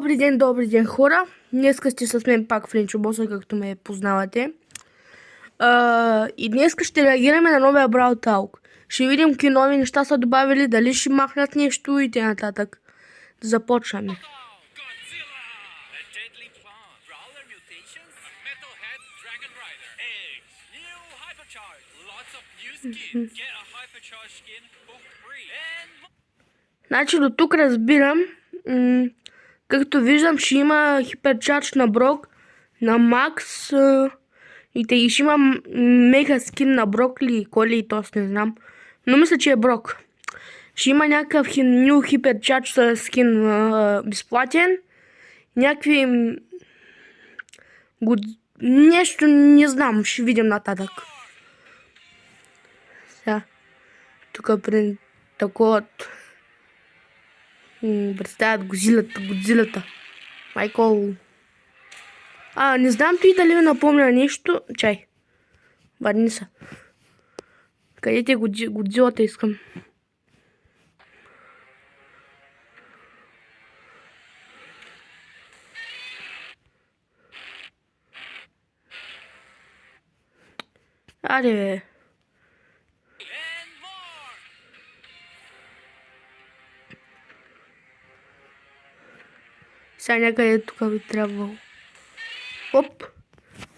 Добри ден, хора! Днеска сте с мен пак в Ленчобоса, както ме познавате. И днеска ще реагираме на новия Brawl Talk. Ще видим какви нови неща са добавили, дали ще махнат нещо и т.н. Да започваме. Значи до тук разбирам. Както виждам, ще има хиперчардж на Брок, на Макс и ще има мега скин на Брок ли, Коли и Тос, не знам. Но мисля, че е Брок. Ще има някакъв ню хиперчардж скин безплатен. Някакви... нещо не знам, ще видим нататък. Сега, тук при такова... представят Годзилата. Майко. Не знам той дали ми напомня нещо. Чай. Върни са. Къде те Годзилата искам? Аре бе. Сега някъде тук би трябвало. Оп!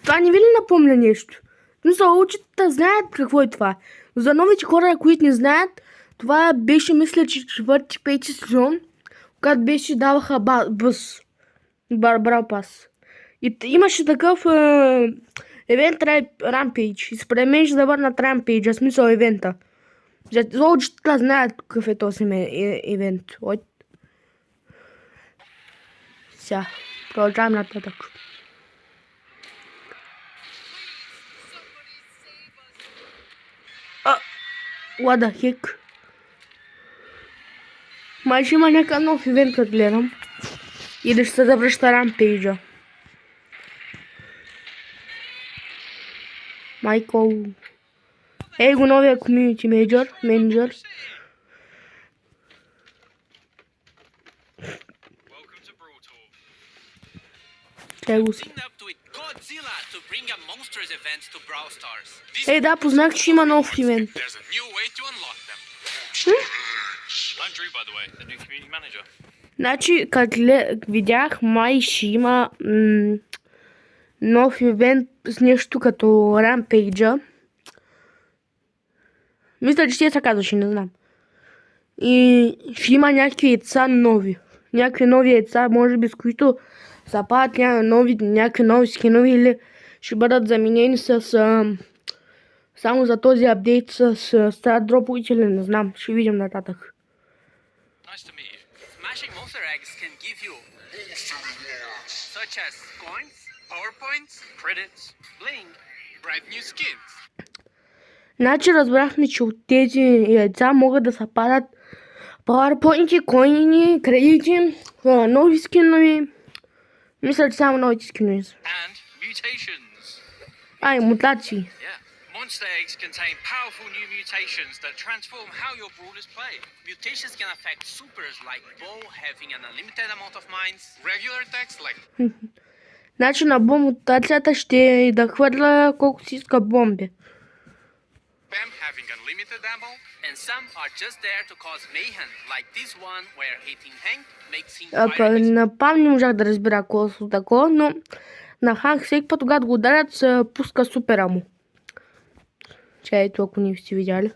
Това не ви ли напомня нещо? Мисля, учителите знаят какво е това. За новите хора, които не знаят, това беше, мисля, че 4-5 сезон, когато беше даваха бъс. Brawl Pass. И имаше такъв евент Rampage. И според мен ще да върнат Rampage, в смисъл евента. За учителите знаят какъв е този евент. Сега, продължавам нататък. What the heck? Май ще има някакъв нов ивент, като гледам. Или ще се завръща Рампейджа. Майко. Ей го новия комьюнити менеджер. Ей, да, познах, че има нов ивент. Значи, като видях, май ще има нов ивент с нещо като Рампейджа. Мисля, че се казваше, не знам. И ще има някакви яйца нови. Някакви нови яйца, може би с които западат някакви нови скинови или ще бъдат заменени с само за този апдейт с старт дроповите или не знам. Ще видим нататък. Значи разбрахме, че от тези яйца могат да се падат PowerPoint, коини, кредити, нови скинови. Мисля, че само новите скинови са. И мутации. Monster eggs contain powerful new mutations that transform how your brawlers play. Mutations can affect supers like Bo having an unlimited amount of mines, regular attacks like... Значи на Бо мутацията ще да хвърля колко си иска бомби. Bam having unlimited ammo, and some are just there to cause mayhem, like this one where hitting Hank makes him... Напам не можах да разбира колко такова, но на Ханк всеки път, когато го ударят, се пуска супера му. Че ето, ако не сте видяли.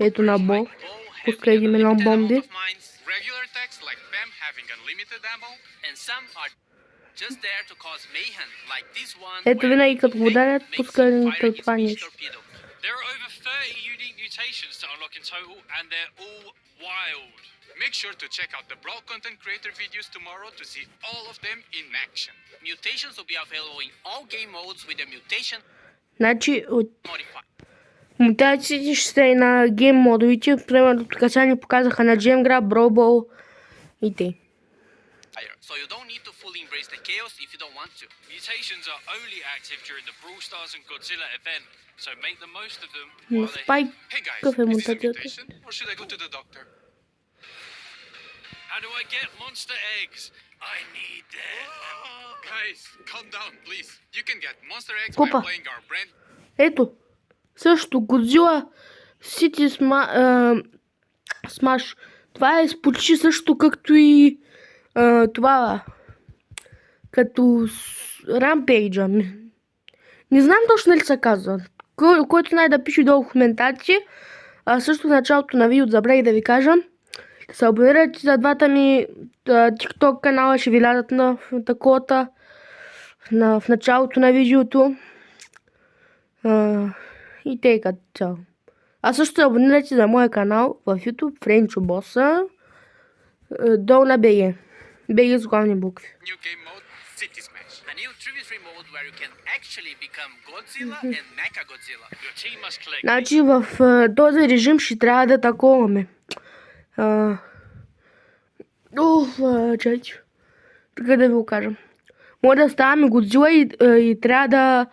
Ето на Бо. Пуска 1 милион бомби. Ето винаги като го ударят, пуска това нещо. Make sure to check out the Brawl content creator videos tomorrow to see all of them in action. Mutations will be available in all game modes with the mutation. Значи от мутациите ще са и на гейм модовите. Примерно тук сега ни показаха на Джемгра, Brawl Ball и те. So you don't need to fully embrace the chaos if you don't want to. Mutations are only active during the Brawl Stars and Godzilla event, so make the most of them while they're here. Hey guys, is this a mutation or should I go to the doctor? How do I get monster eggs? I need that. Guys, calm down, please. You can get Monster Eggs by Опа. playing our brand. Ето, също Godzilla City Smash. Това е почти също както и това, като Rampage. Не знам точно ли се казва. Който знае да пише долу в коментарите. А също в началото на видеото забравих да ви кажа. Се абонирайте за двата ми TikTok канала, ще ви лядат на таковата в началото на видеото. И тъй като цяло. А също се абонирайте за моя канал в YouTube, Френчо Боса, долу на BG. BG с главни букви. New game mode, City Smash. A new 3v3 mode where you can actually become Godzilla and Mechagodzilla. Your team must collect. Значи в този режим ще трябва да таковаме. Чайте. Така да ви го кажа. Може да ставаме Годзила и трябва да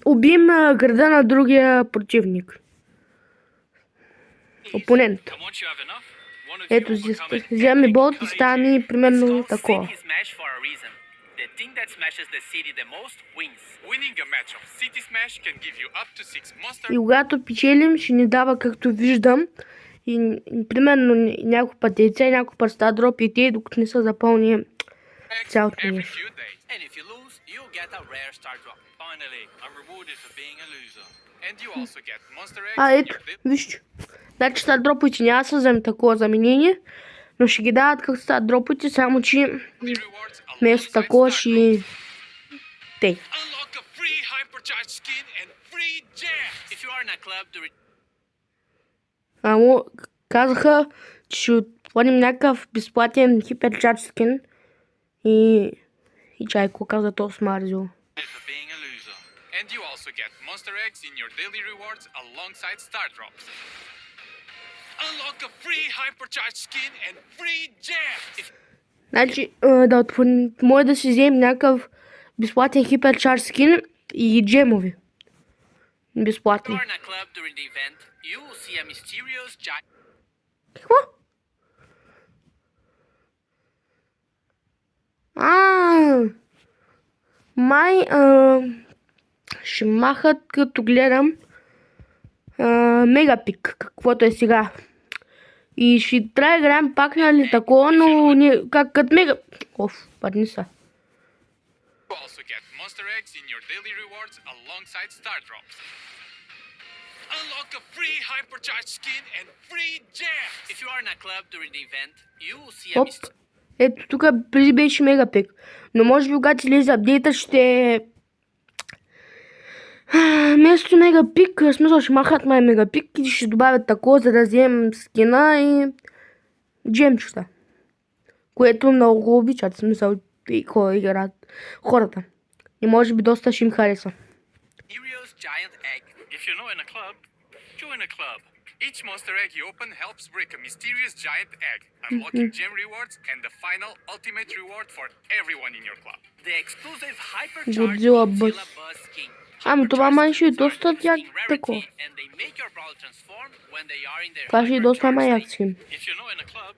убием града на другия противник. Опонент. And once you have enough, one of you Ето, will become an вземаме epic болт и collision. стане примерно такова. City Smash for a reason. The team that smashes the city the most wins. Winning a match of City Smash can give you up to 6 monster И когато печелим, ще ни дава, както виждам, и примерно няколко пъти яйца и няколко път става дроп и те, докато не са запълни eggs цялото every нещо. few days. And if you lose, you'll get a rare star drop. Finally, I'm rewarded for being a loser. And you also get monster eggs А, in ето, your daily вижте. Значи са дроповете няма да са вземе такова заменение, но ще ги дават как са дроповете, само че rewards вместо alongside такова star ще drops. те. Unlock a free hypercharged skin and free gems. If you are in a club during Амо казаха, че ще отворим някакъв безплатен хиперчарж скин и чайко каза то смарзил. For being a loser. And you also get monster eggs in your daily rewards alongside star drops. Unlock a free hypercharged skin and free gems. Значи, да отворим, може да си вземем някакъв безплатен хиперчарж скин и джемови. you Безплатни. are in a club during the event, you will see a mysterious giant Какво? Май ще махат, като гледам Мегапик, каквото е сега. И ще трябва да играем пак, нали, такова, но не, като Мега... падни са. You also get monster eggs in your daily rewards alongside star drops. Unlock a free hypercharged skin and free gems. If you are in a club during the event, you will see a Оп. Ето тук преди беше Мегапик. Но може би когато излезе апдейта ще... Вместо Мегапик, в смисъл ще махат май Мегапик и ще добавят такова, за да вземем скина и джемчета. Което много обичат, в смисъл и хора играят хората. И може би доста ще им хареса. mysterious giant egg. If you're not in a club, join a club. Each monster egg you open helps break a mysterious giant egg, unlocking gem rewards and the final ultimate reward for everyone in your club. The exclusive hypercharged Godzilla Buzz. Buzz skin. Ами това май ще е доста Boosting тяк rarity, такова. and they make your brawler transform when they are in their Това ще е доста hypercharged маяк state. скин. If you're not in a club,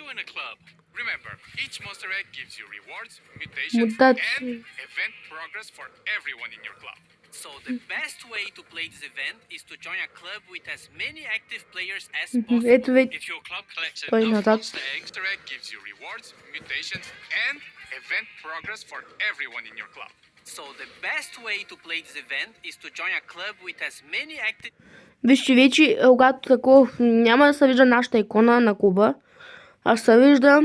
join a club. Remember, each monster egg gives you rewards, mutations, Mutации. and event progress for everyone in your club. So the best way to play this event is to join a club with as many active players as possible. Ето вече. If your club collects Той enough назад. monster egg gives you rewards, mutations, and event progress for everyone in your club. So the best way to play this event is to join a club with as many active Вижте вече, когато такова няма да се вижда нашата икона на клуба, а се вижда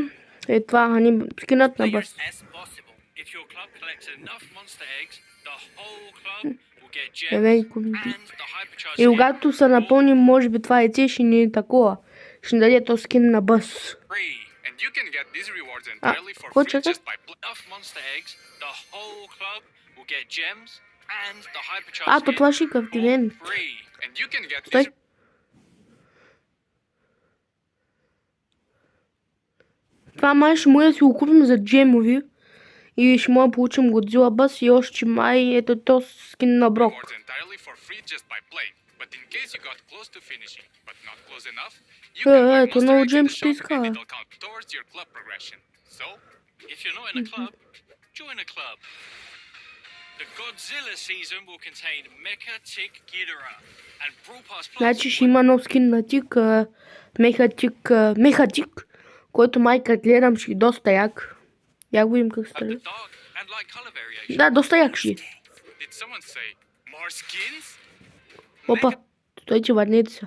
това, скинът на players бъс. as possible. If your club collects enough monster eggs, the whole club will get Евент gems клуб. and the hypercharged И когато се напълни, може би това яйце ще ни е такова. Ще ни даде то скин на бъс. free. And you can get these rewards entirely for какво free чака? just by enough monster eggs. The whole club will get gems and the hypercharged То skin това ще е какъв for ивент. free. And you can get Стой. these Това май ще може да си го купим за джемови. И ще може да получим Godzilla бъс и още май ето то скин на Брок. rewards entirely for free just by playing. But in case you got close to finishing, but not close enough, you can buy ето monster много eggs in the джемчета shop искала. and it'll count towards your club progression. So, if you're not in a club, join a club. The Godzilla season will contain Mecha Tick Ghidorah and Brawl Pass Plus. Значи ще има нов скин на Тик, Мехатик, който майка гледам ще е доста як. Я го видим как Have става. the dark and light color variation. Да, доста як ще е. Did someone say more skins? Опа, стойте, върнете се.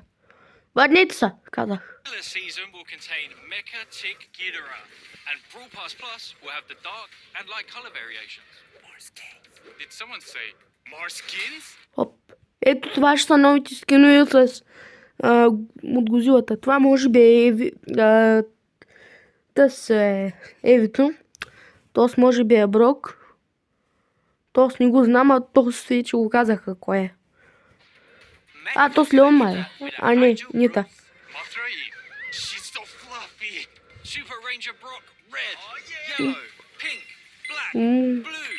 Върнете се, казах. Godzilla season will contain Mecha Tick Ghidorah and Brawl Pass Plus will have the dark and light color variations. More skins. Did someone say more skins? Оп. Ето това ще са новите скинове с от Годзилата. Това може би е Еви, тъс е Евито. Тос може би е Брок. Тос не го знам, а тос вече го казаха кой е. А, тос Леома е. А, не та. Mothra Eve. She's so fluffy. Super Ranger Brock, red, yellow, pink, black, blue.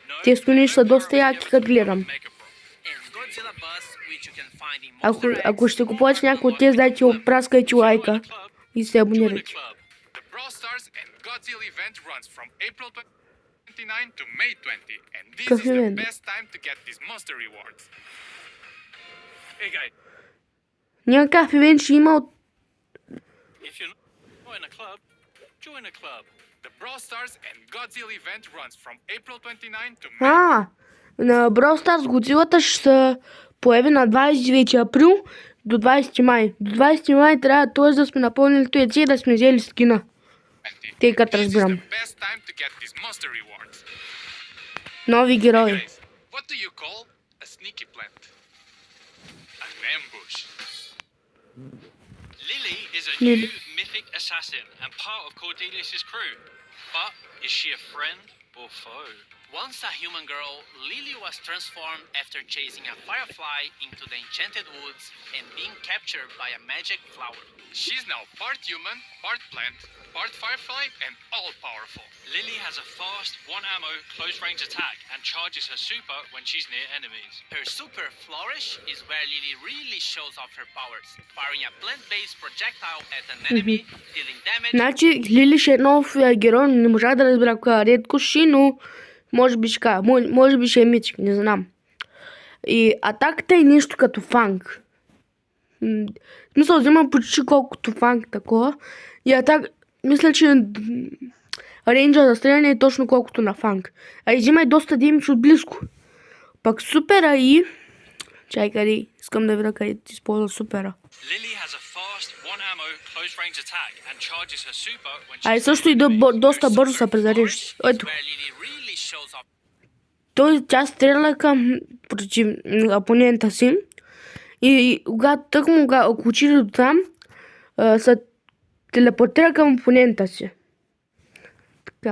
No, Те скини са доста яки, като гледам. And Godzilla Bus, which you can find in Monster Ако ще купувате някой от тези, дайте опраскайте лайка и се Join a абонирайте. club. The Brawl Stars and Godzilla event runs from April 29 to May 20, and this Какъв is the event? best time to get these monster rewards. Hey guys, Някакъв ивент ще има от... if you're not in a club, join a club. The Brawl Stars and Godzilla event runs from April 29 to May. На Brawl Stars Годзилата ще се появи на 29 април до 20 май. До 20 май трябва т.е. да сме напълнили този и да сме взели скина. 20. Тъй като This is разбирам. the best time to get these monster rewards. Нови герои. Guys, what do you call a sneaky plant? An ambush. Lily is a Lily. new mythic assassin and part of Cordelius' crew. But is she a friend or foe? Once a human girl, Lily was transformed after chasing a firefly into the enchanted woods and being captured by a magic flower. She's now part human, part plant, part firefly, and all-powerful. Lily has a fast, one-ammo, close-range attack and charges her super when she's near enemies. Her super flourish is where Lily really shows off her powers, firing a plant-based projectile at an enemy, dealing damage. Значи Лили ще е нов герой, не можах да разбера коя редко ще, но може би ще кажа. Може би ще е митик, не знам. И атаката е нещо като фанк. Мисля, взема почти колкото фанк такова. И атак, мисля, че рейнджа за стреляне е точно колкото на фанк. А изима и доста демидж от близко. Пак супера и... Чайкай, искам да видя къде ти използва супера. Lily has a fast, one-ammo, close-range attack and charges her super when А и she's също и доста бързо се презарежда. Ето. Where Lily really shows off. Тя стреля към против опонента си. И когато тъкмо ако отиде до там, се телепортира към опонента си. Така.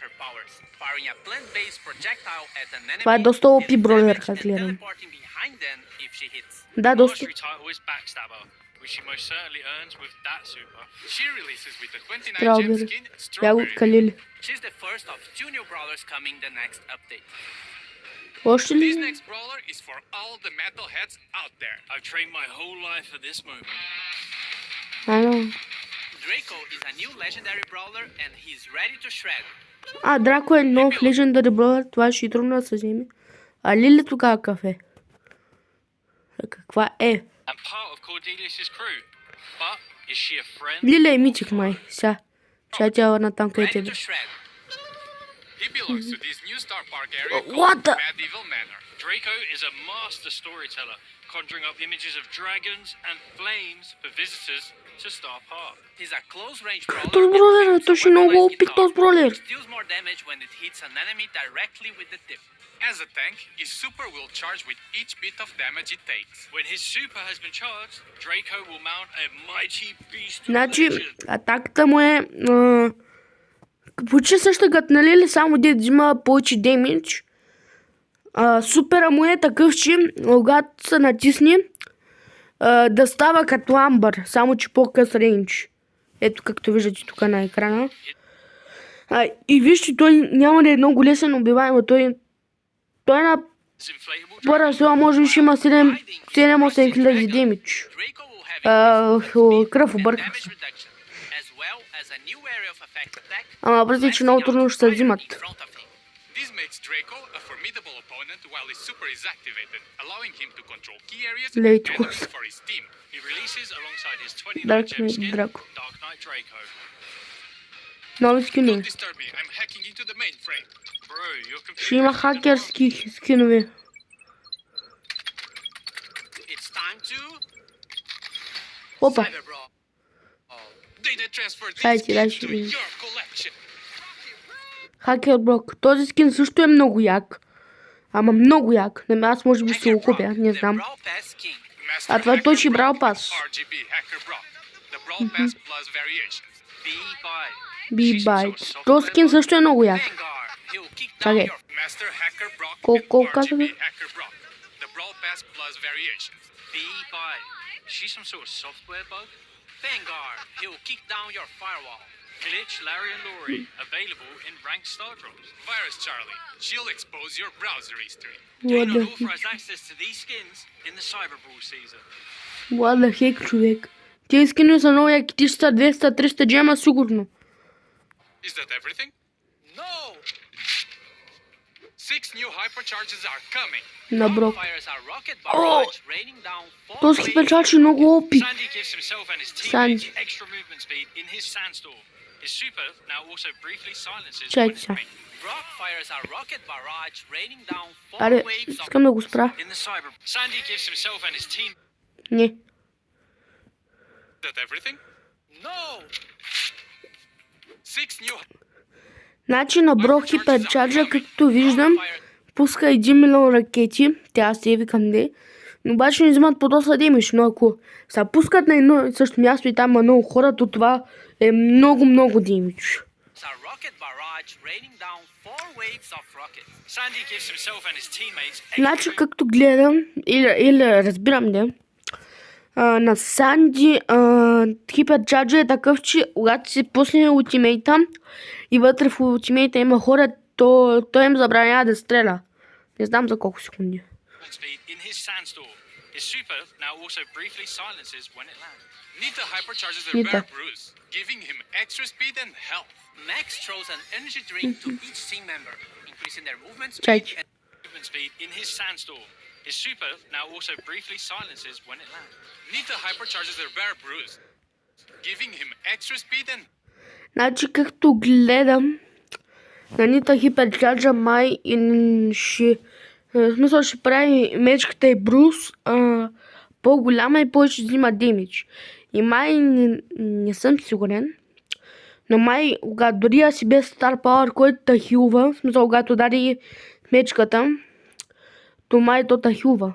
Her powers, firing a plant-based projectile at an enemy. Това е доста OP dealing бройлер, damage как and гледам. teleporting behind them if she hits. Да, доста. Mastery title is Backstabber, which she most certainly earns with that super. She releases with the 29 gem Strawberry. skin Я го Strawberry. откалили. She's the first of two new brawlers coming the next update. Още This ли? next brawler is for all the metalheads out there. I've trained my whole life for this moment. Draco is a new legendary brawler and he's ready to shred. Драко е нов Legendary Brawler. Това ще е трудно да се вземе. А Лилито какъв е? Каква е? And part of Cordelius' crew. But is she a friend? Лиля е митик май. Сега. Сега тя върна там къде Ready тебе. to shred. He belongs to this new Star Park area What called the- Medieval Manor. Draco is a master storyteller, conjuring up images of dragons and flames for visitors to Star Park. He's a close range brawler. Този бrawler, that той ще много weaponized опит guitar, този бrawler. which deals more damage when it hits an enemy directly with the tip. As a tank, his super will charge with each bit of damage it takes. When his super has been charged, Draco will mount a mighty beast of Значи, legend. атаката му е... почти също като на Лили, само дед взима повече демидж. Супера му е такъв, че когато се натисне, да става като Амбър, само че по-къс рейндж. Ето както виждате тук на екрана. И вижте, той няма да е много лесен убиваем, той на His inflatable първа сила може би ще има 7-8 хиляди демидж. Draco will have increased кръв and обърках damage се. reduction, as well as has a new area of effect attack. Ама бързи, че много трудно ще се взимат. In front of him. This makes Draco a formidable opponent while his super is activated, allowing him to control key areas and Late enemies course. for his team. He releases alongside his 29 Dark gem Knight skin, Draco. Dark Knight Draco. Нови скинове. Don't disturb me, I'm hacking into the mainframe. Bro, you're Ще има хакерски скинове. It's time to Опа. Cyber Brawl. Data transfer this Чайте, skin дальше to видим. your collection. Хакер Брок. Този скин също е много як. Ама много як. Аз може би ще го купя, не знам. Brawl Pass skin. Master това е Hacker точно Brock Brawl with Pass. RGB Hacker Brock. The Brawl Pass plus variations. B-Byte. Този скин също е много як. Vanguard. He'll kick down Чакай. your Master Hacker Brock Колко with RGB казваме? Hacker Brock. The Brawl Pass plus variations. B-Byte. She's some sort of software bug. Vanguard. He'll kick down your firewall. Glitch Larry and Laurie. Available in ranked star drops. Virus Charlie. She'll expose your browser history. Gain What the unauthorized access to these skins in the Cyber Brawl season. What the heck, човек. Тези скинове са много яки. Ти ще са 200-300 джема сигурно. Is that everything? No! 6 new hypercharges are coming. На Брок. Fires a rocket barrage, raining down 4 Този waves хиперчарж е много опит. Sandy gives himself and his Sandy. teammates extra movement speed in his sandstorm. His super now also briefly silences Чай when it's сега. weak. Brock fires a rocket barrage, raining down 4 Аре, waves of искам да го спра. in the cyber. Sandy gives himself and his team. Не. Is that everything? No! 6 new Значи на Брок хиперчарджа, както виждам, пуска 1 милион ракети. Тя се викам де. Но обаче не взимат по доста демидж. Но ако се пускат на едно и също място и там има много хора, то това е много демидж. A rocket barrage, raining down 4 waves of rockets. Sandy gives himself and his teammates extra Значи, както гледам, или разбирам де, на Санди хиперчарджа е такъв, че когато си пусне ултимейта и вътре в ултимейта има хора, той им забранява да стреля. Не знам за колко секунди. speed in his sandstorm. His super now also briefly silences when it lands. Nita hypercharges their Nita. bear Bruce, giving him extra speed and health. Max throws an energy drink to each team member, increasing their movement speed Check. and movement speed in his sandstorm. His super now also briefly silences when it lands. Nita hypercharges their bear Bruce, giving him extra speed and Значи, както гледам, на Нита хиперчарджа май ще... В смисъл ще прави мечката и Брус по-голяма и повече взима демидж. И май не съм сигурен. Но май, когато дори да си без Star Power, който те хилва, в смисъл, когато даде мечката, то май то те хилва.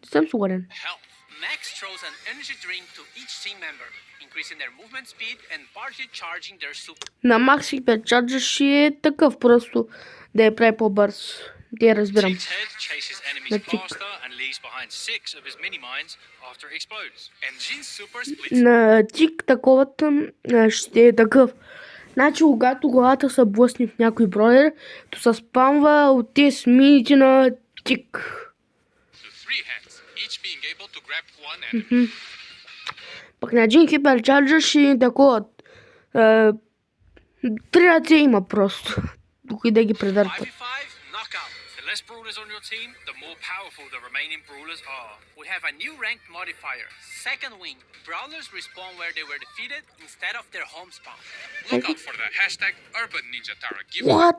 Не съм сигурен. health. Max throws an energy drink to each team member, increasing their movement speed and partially charging their super. На Макс хиперчарджа ще е такъв просто да я прави по-бърз. Те разбирам. Chick's head chases enemies The Chick. faster and leaves behind 6 of his mini mines after it explodes. And Jin's super splits. На Тик таковата ще е такъв. Значи, когато главата се блъсне в някой бродер, то се спамва от тези мините на Тик. To 3 hands, each being able to grab one enemy. Пък на Джин хиперчарджа ще е такова. Три ръце има просто. Тук и да ги предърпа. 5v5 knockout. The less brawlers on your team, the more powerful the remaining brawlers are. We have a new ranked modifier, Second Wing. Brawlers respawn where they were defeated instead of their home spawn. Look out for the hashtag Urban Ninja Tara giveaway What?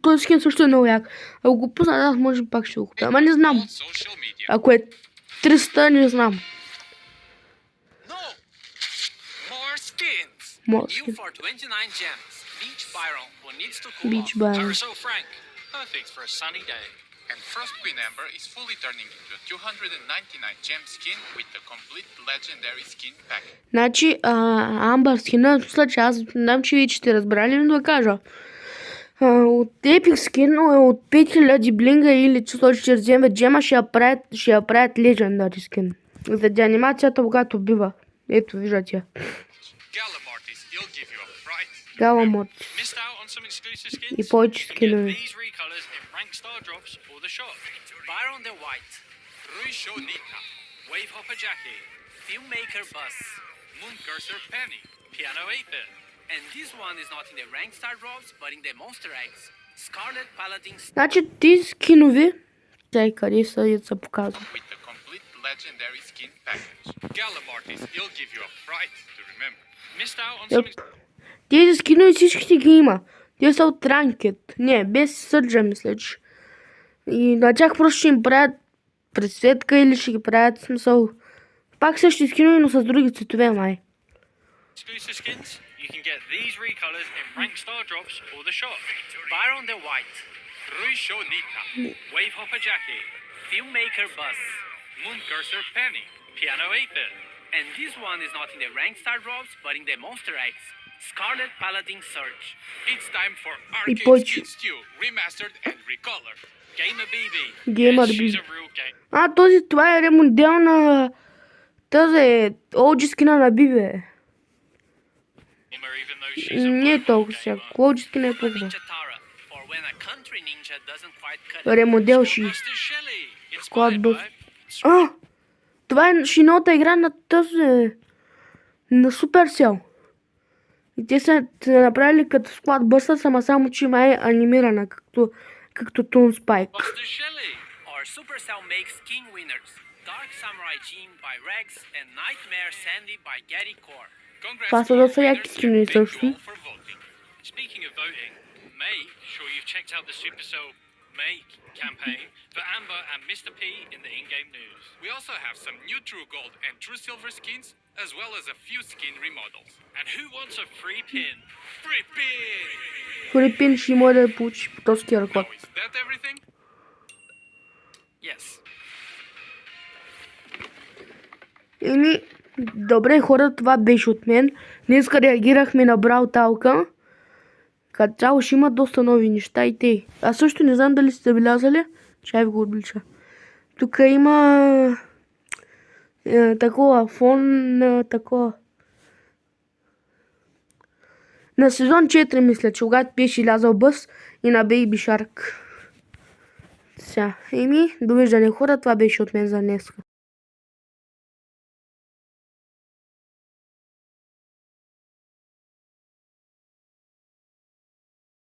Този скин също е много як. Ако го пусна, аз може би пак ще го купя. Ама не знам. on social media. Ако е 300, не знам. No! More skins! More New skins. for 29 gems. Beach Byron, who needs to cool Beach off. Byron. Parasol Frank, perfect for a sunny day. And Frost Queen Amber is fully turning into a 299 gem skin with the complete legendary skin package. Значи, Амбър скина, мисля, че аз не знам, че вие ще разбрали, но да кажа. От Epic скин, от 5000 блинга или число ще вземе джема, ще я правят Legendary скин. Заради анимацията, когато бива. Ето, виждате. Galamortis, he'll give you a fright. Галамот. Missed out on some exclusive skins? И повече Get скинове. these recolors in rank star drops or the shop. Byron the White, Ruisho Nika, Wave Hopper Jackie, Filmmaker Bus, Moon Cursor Penny, Piano 8-Bit, And this one is not in the ranked star drops, but in the monster eggs. Scarlet Paladin Значи тези скинови, тъй къде са се показва. With the complete legendary skin package. Galamortis, he'll give you a fright to remember. Missed out on some... Йоп. Тези скинови всичките ги има. Те са от ранкет. Не, без сърджа мисля, че. И на тях просто ще им правят пресветка или ще ги правят смисъл. Пак същи скинови, но с други цветове май. exclusive skins, you can get these recolors in ranked star drops or the shop. Byron the White, Rui Shonita, Wavehopper Jackie, Filmmaker Buzz, Mooncursor Penny, Piano 8-bit. And this one is not in the ranked star drops, but in the monster eggs. Scarlet Paladin Surge, it's time for И Arcade почти. Skins 2, remastered and recolored. Gamer BB. Gamer Yes, she's BB. a real game. А, това е ремодел на тази OG скина на Бибе. Even though she's a Не е wonderful толкова gamer. сега. OG скина е толкова. Ninja Tara, for when a country ninja doesn't quite cut it. Ремодел ще. Buster Shelley, Squad inspired Buster. by... А! Това е шинота игра на тази... на Supercell. И те са направили като Squad Buster, ама само че има е анимирана, както Toon Spike. Buster Shelley, or Supercell makes king winners. Dark Samurai Jean by Rex and Nightmare Sandy by Getty Core. Congrats Това to са our доста winners яки and скини thank you също. all for voting. Speaking of voting, make sure you've checked out the Supercell Make campaign for Amber and Mr. P in the in-game news. We also have some new True Gold and True Silver skins, as well as a few skin remodels. And who wants a free pin? Free pin! Филипин ще може да получи този рекорд. Now, is that everything? Yes. Еми, добре хора, това беше от мен. Днеска реагирахме на Брал Талка. Като цяло ще има доста нови неща и те. Аз също не знам дали сте забелязали. Чай ви го облича. Тук има такова фон такова. На сезон 4 мисля, че когато беше лязал Бъс и на Baby Shark. Сега, еми, довиждане хора, това беше от мен за днеска.